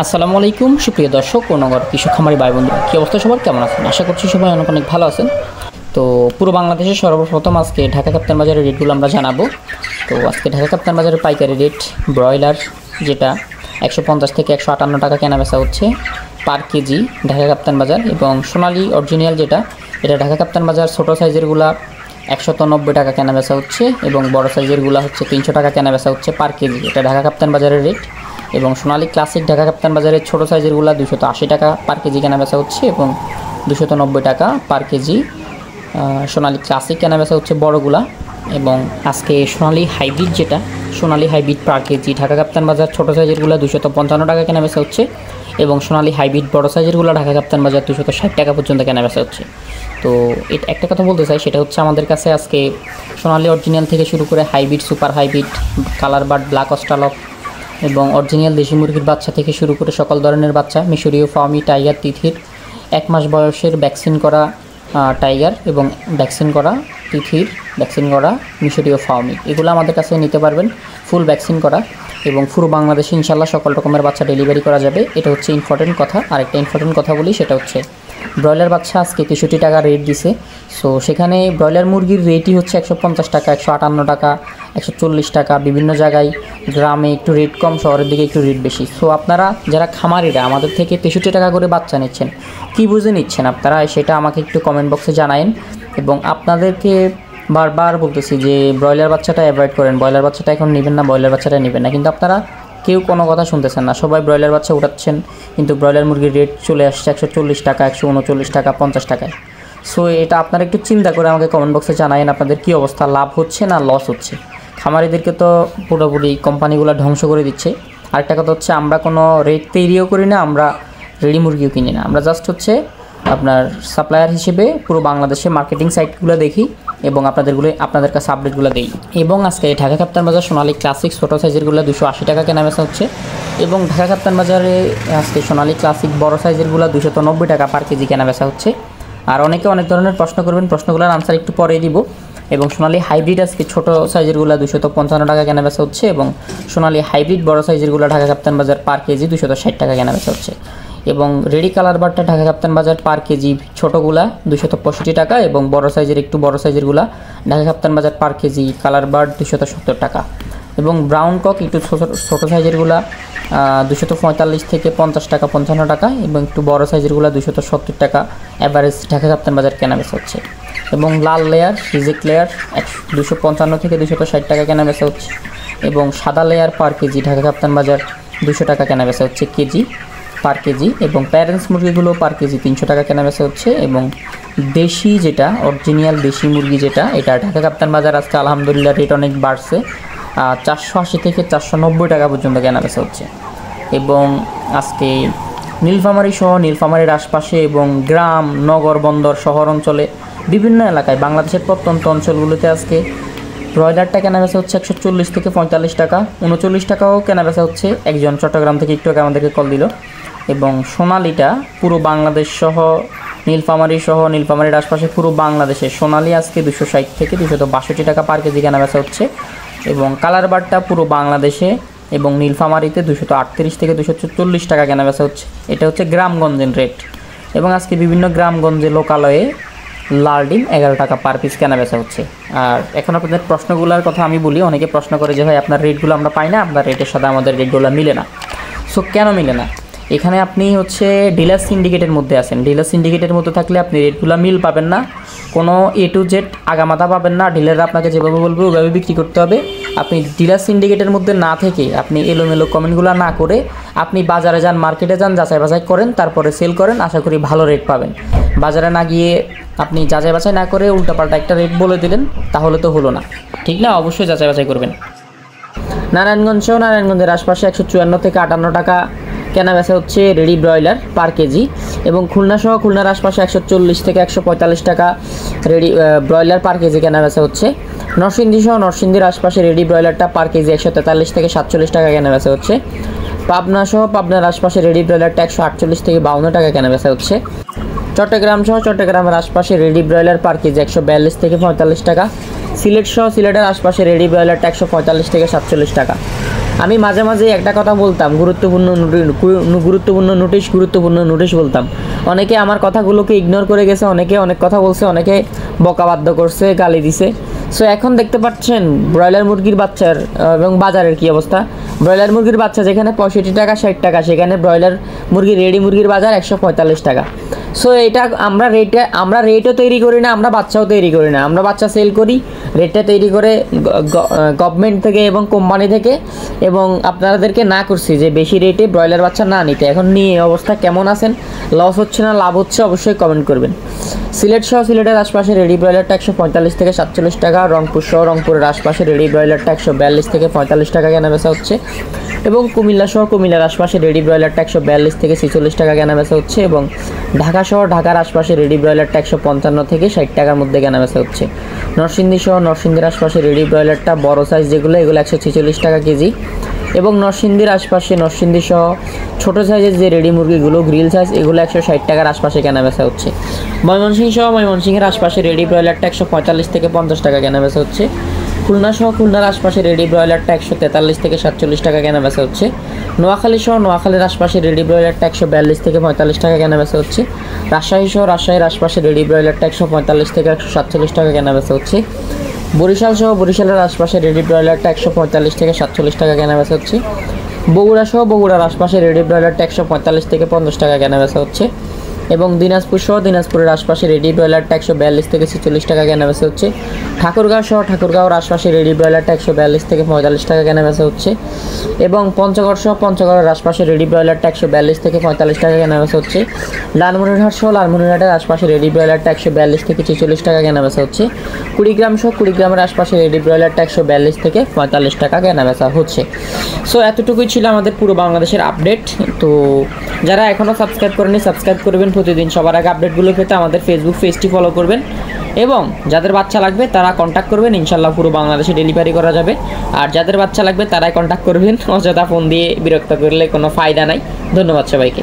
আসসালামু আলাইকুম সুপ্রিয় দর্শক ও নগর কৃষক খামারি ভাই বন্ধুরা, কী অবস্থা সবার, কেমন আছেন? আশা করছি সবাই অনেক অনেক ভালো আছেন। তো পুরো বাংলাদেশে সর্বপ্রথম আজকে ঢাকা কাপ্তান বাজারের রেটগুলো আমরা জানাবো। তো আজকে ঢাকা কাপ্তান বাজারের পাইকারি রেট ব্রয়লার যেটা 150 থেকে 158 টাকা কেনা বেচা হচ্ছে পার কেজি ঢাকা কাপ্তান বাজার, এবং সোনালী অরিজিনাল যেটা এটা ঢাকা কাপ্তান বাজার ছোটো সাইজেরগুলা 190 টাকা কেনা বেচা হচ্ছে, এবং বড় সাইজেরগুলা হচ্ছে 300 টাকা কেনা বেচা হচ্ছে পার কেজি। এটা ঢাকা কাপ্তান বাজারের রেট। এবং সোনালী ক্লাসিক ঢাকা কাপ্তান বাজারের ছোটো সাইজেরগুলো 280 টাকা পার কেজি কেনা বেচা হচ্ছে, এবং 290 টাকা পার কেজি সোনালী ক্লাসিক কেনা বেচা হচ্ছে বড়গুলা। এবং আজকে সোনালী হাইব্রিড যেটা সোনালী হাইব্রিড পার কেজি ঢাকা কাপ্তান বাজার ছোটো সাইজেরগুলো 255 টাকা কেনা বেচা হচ্ছে, এবং সোনালী হাইব্রিড বড় সাইজেরগুলো ঢাকা কাপ্তান বাজার 260 টাকা পর্যন্ত কেনা বেচা হচ্ছে। তো এটা একটা কথা বলতে চাই, সেটা হচ্ছে আমাদের কাছে আজকে সোনালী অরিজিনাল থেকে শুরু করে hybrid, super hybrid, colour bird, black australorp এবং অরিজিনাল দেশি মুরগির বাচ্চা থেকে শুরু করে সকল ধরনের বাচ্চা, মিশরীয় ফার্মি, টাইগার, তিথির 1 মাস বয়সের ভ্যাকসিন করা টাইগার এবং ভ্যাকসিন করা তিথির, ভ্যাকসিন করা মিশরীয় ফার্মি, এগুলো আমাদের কাছে নিতে পারবেন ফুল ভ্যাকসিন করা। এবং পুরো বাংলাদেশে ইনশাল্লাহ সকল রকমের বাচ্চা ডেলিভারি করা যাবে। এটা হচ্ছে ইম্পর্টেন্ট কথা। আরেকটা ইম্পর্টেন্ট কথা বলি, সেটা হচ্ছে ব্রয়লার বাচ্চা আজকে 63 টাকা রেট দিছে। সো সেখানে ব্রয়লার মুরগির রেটই হচ্ছে 150 টাকা, 158 টাকা, 140 টাকা। বিভিন্ন জায়গায় গ্রামে একটু রেট কম, শহরের দিকে একটু রেট বেশি। সো আপনারা যারা খামারিরা আমাদের থেকে 63 টাকা করে বাচ্চা নিচ্ছেন, কী বুঝে নিচ্ছেন আপনারা, সেটা আমাকে একটু কমেন্ট বক্সে জানায়েন। এবং আপনাদেরকে বারবার বলতেছি যে ব্রয়লার বাচ্চাটা অ্যাভয়েড করেন, ব্রয়লার বাচ্চাটা এখন নেবেন না, ব্রয়লার বাচ্চাটা নেবেন না, কিন্তু আপনারা কেউ কোনো কথা শুনতেছেন না। সবাই ব্রয়লার বাচ্চা উঠাচ্ছেন, কিন্তু ব্রয়লার মুরগির রেট চলে আসছে 140 টাকা, 139 টাকা, 50 টাকায়। সো এটা আপনারা একটু চিন্তা করে আমাকে কমেন্ট বক্সে জানায়েন আপনাদের কী অবস্থা, লাভ হচ্ছে না লস হচ্ছে। খামারিদেরকে তো পুরোপুরি কোম্পানিগুলো ধ্বংস করে দিচ্ছে। আরেকটা কথা হচ্ছে, আমরা কোনো রেট তৈরিও করি না, আমরা রেডি মুরগিও কিনি না, আমরা জাস্ট হচ্ছে আপনার সাপ্লায়ার হিসেবে পুরো বাংলাদেশে মার্কেটিং সাইটগুলো দেখি এবং আপনাদের কাছে আপডেটগুলো দিই। এবং আজকে ঢাকা কাপ্তান বাজার সোনালী ক্লাসিক ছোটো সাইজেরগুলো 280 টাকা কেনা বেচা হচ্ছে, এবং ঢাকা কাপ্তান বাজারে আজকে সোনালী ক্লাসিক বড় সাইজেরগুলো 290 টাকা পার কেজি কেনা বেচা হচ্ছে। আর অনেকে অনেক ধরনের প্রশ্ন করবেন, প্রশ্নগুলোর আনসার একটু পরে দিব। এবং সোনালী হাইব্রিড আজকে ছোটো সাইজেরগুলো 255 টাকা কেনা বেচা হচ্ছে, এবং সোনালী হাইব্রিড বড় সাইজেরগুলো ঢাকা কাপ্তান বাজার পার কেজি 260 টাকা কেনা বেচা হচ্ছে। এবং রেডি কালার বারটা ঢাকা কাপ্তান বাজার পার কেজি ছোটোগুলা 265 টাকা, এবং বড় সাইজের একটু বড় সাইজেরগুলা ঢাকা কাপ্তান বাজার পার কেজি কালার বার্ড 270 টাকা। এবং ব্রাউন কক একটু ছোটো সাইজেরগুলা 245 থেকে 50 টাকা, 55 টাকা, এবং একটু বড় সাইজেরগুলা 270 টাকা অ্যাভারেজ ঢাকা কাপ্তান বাজার কেনা বেচা হচ্ছে। এবং লাল লেয়ার, রিজেক্ট লেয়ার 255 থেকে 260 টাকা কেনা বেচা হচ্ছে, এবং সাদা লেয়ার পার কেজি ঢাকা কাপ্তান বাজার 200 টাকা কেনা বেচা হচ্ছে কেজি পার কেজি। এবং প্যারেন্টস মুরগিগুলো পার কেজি 300 টাকা কেনা বেচা হচ্ছে। এবং দেশি যেটা অরিজিনাল দেশি মুরগি যেটা, এটা ঢাকা কাপ্তান বাজার আজকে আলহামদুলিল্লাহ রেট অনেক বাড়ছে, 480 থেকে 490 টাকা পর্যন্ত কেনা বেচা হচ্ছে। এবং আজকে নীলফামারী সহ নীলফামারীর আশপাশে এবং গ্রাম, নগর, বন্দর, শহর অঞ্চলে বিভিন্ন এলাকায় বাংলাদেশের প্রত্যন্ত অঞ্চলগুলোতে আজকে ব্রয়লারটা কেনা বেচা হচ্ছে 140 থেকে 45 টাকা, 39 টাকাও কেনা বেচা হচ্ছে। একজন চট্টগ্রাম থেকে একটু আগে আমাদেরকে কল দিল। এবং সোনালিটা পুরো বাংলাদেশ সহ নীলফামারীর আশপাশে পুরো বাংলাদেশে সোনালি আজকে 260 থেকে 262 টাকা পার কেজি কেনা বেচা হচ্ছে। এবং কালার বারটা পুরো বাংলাদেশে এবং নীলফামারীতে 238 থেকে 240 টাকা কেনা বেচা হচ্ছে। এটা হচ্ছে গ্রামগঞ্জের রেট। এবং আজকে বিভিন্ন গ্রামগঞ্জে লোকালয়ে লাল ডিম 11 টাকা পার পিস কেনা বেচা হচ্ছে। আর এখন আপনাদের প্রশ্নগুলোর কথা আমি বলি, অনেকে প্রশ্ন করে যে ভাই আপনার রেটগুলো আমরা পাই না, আপনার রেটের সাথে আমাদের রেটগুলো মিলে না। সো কেন মিলে না? এখানে আপনি হচ্ছে ডিলার সিন্ডিকেটের মধ্যে আছেন। ডিলার সিন্ডিকেটের মধ্যে থাকলে আপনি রেটগুলো মিল পাবেন না, কোনো A to Z আগামাথা পাবেন না। ডিলাররা আপনাকে যেভাবে বলবে ওইভাবে বিক্রি করতে হবে। আপনি ডিলার সিন্ডিকেটের মধ্যে না থেকে, আপনি এলোমেলো কমেন্টগুলো না করে আপনি বাজারে যান, মার্কেটে যান, যাচাই বাছাই করেন, তারপরে সেল করেন, আশা করি ভালো রেট পাবেন। বাজারে না গিয়ে আপনি যাচাই বাছাই না করে উল্টাপাল্টা একটা রেট বলে দিলেন, তাহলে তো হলো না, ঠিক না? অবশ্যই যাচাই বাছাই করবেন। নারায়ণগঞ্জের আশপাশে 154 থেকে 58 টাকা কেনা বেচা হচ্ছে রেডি ব্রয়লার পার কেজি। এবং খুলনার আশপাশে 140 থেকে 145 টাকা রেডি ব্রয়লার পার কেজি কেনা বেচা হচ্ছে। নরসিংদীর আশপাশে রেডি ব্রয়লারটা পার কেজি 143 থেকে 47 টাকা কেনা বেচা হচ্ছে। পাবনার আশপাশে রেডি ব্রয়লারটা 148 থেকে 52 টাকা কেনা বেচা হচ্ছে। চট্টগ্রামের আশপাশে রেডি ব্রয়লার পার কেজি 142 থেকে 45 টাকা। সিলেটের আশপাশে রেডি ব্রয়লারটা 145 থেকে 47 টাকা। আমি মাঝে মাঝে একটা কথা বলতাম, গুরুত্বপূর্ণ নোটিশ বলতাম। অনেকে আমার কথাগুলোকে ইগনোর করে গেছে, অনেকে অনেক কথা বলছে, অনেকে বকাবাধ্য করছে, গালি দিছে। সো এখন দেখতে পাচ্ছেন ব্রয়লার মুরগির বাচ্চার এবং বাজারের কী অবস্থা। ব্রয়লার মুরগির বাচ্চা যেখানে 65 টাকা 60 টাকা, সেখানে ব্রয়লার রেডি মুরগির বাজার 145 টাকা। সো এটা আমরা রেটও তৈরি করি না, আমরা বাচ্চাও তৈরি করি না, আমরা বাচ্চা সেল করি, রেটটা তৈরি করে গভর্নমেন্ট থেকে এবং কোম্পানি থেকে, এবং আপনাদেরকে না করছি যে বেশি রেটে ব্রয়লার বাচ্চা না নিতে। এখন নিয়ে অবস্থা কেমন আছেন, লস হচ্ছে না লাভ হচ্ছে, অবশ্যই কমেন্ট করবেন। সিলেটের আশপাশে রেডি ব্রয়লারটা 145 থেকে 47 টাকা, রংপুর সহ রংপুরের আশপাশে রেডি ব্রয়লারটা 142 থেকে 45 টাকা কেনাবেচা হচ্ছে, এবং কুমিল্লার আশপাশে রেডি ব্রয়লারটা 142 থেকে 46 টাকা কেনাবেচা হচ্ছে, এবং ঢাকার আশপাশে রেডি ব্রয়লারটা 155 থেকে 60 টাকার মধ্যে কেনাবেচা হচ্ছে। নরসিংদীর আশপাশে রেডি ব্রয়লারটা বড় সাইজ যেগুলো, এগুলো 146 টাকা কেজি, এবং নরসিংদী সহ ছোটো সাইজের যে রেডি মুরগিগুলো গ্রিল সাইজ, এগুলো 160 টাকার আশপাশে কেনাবেচা হচ্ছে। ময়মনসিংহের আশপাশে রেডি ব্রয়লারটা 145 থেকে 50 টাকা কেনাবেচা হচ্ছে। খুলনার আশপাশে রেডি ব্রয়লারটা 143 থেকে 47 টাকা কেনাবেচা হচ্ছে। নোয়াখালীর আশপাশে রেডি ব্রয়লারটা 142 থেকে 45 টাকা কেনাবেচা হচ্ছে। রাজশাহীর আশপাশে রেডি ব্রয়লারটা 145 থেকে 147 টাকা কেনাবেচা হচ্ছে। বরিশালের আশপাশে রেডি ব্রয়লারটা 145 থেকে 47 টাকা কেনাবেচা হচ্ছে। বগুড়ার আশপাশে রেডি ব্রয়লারটা 145 থেকে 50 টাকা কেনাবেচা হচ্ছে, এবং দিনাজপুরের আশপাশে রেডি ব্রয়লারটা 142 থেকে 46 টাকা কেনাবেচা হচ্ছে। ঠাকুরগাঁওর আশপাশে রেডি ব্রয়লারটা 142 থেকে 45 টাকা কেনাবেচা হচ্ছে, এবং পঞ্চগড়ের আশপাশে রেডি ব্রয়লারটা 142 থেকে 45 টাকা কেনাবেচা হচ্ছে। লালমনিরহাটের আশপাশে রেডি ব্রয়লারটা 142 থেকে 46 টাকা কেনাবেচা হচ্ছে। কুড়িগ্রামের আশপাশে রেডি ব্রয়লারটা 142 থেকে 45 টাকা কেনাবেচা হচ্ছে। সো এতটুকুই ছিল আমাদের পুরো বাংলাদেশের আপডেট। তো যারা এখনও সাবস্ক্রাইব করেনি, সাবস্ক্রাইব করবেন প্রতিদিন সবার আগে আপডেটগুলো পেতে। আমাদের ফেসবুক পেজটি ফলো করবেন, এবং যাদের বাচ্চা লাগবে তারা কন্ট্যাক্ট করবেন, ইনশাল্লাহ পুরো বাংলাদেশে ডেলিভারি করা যাবে। আর যাদের বাচ্চা লাগবে তারাই কন্ট্যাক্ট করবেন, অযথা ফোন দিয়ে বিরক্ত করলে কোনো ফায়দা নাই। ধন্যবাদ সবাইকে।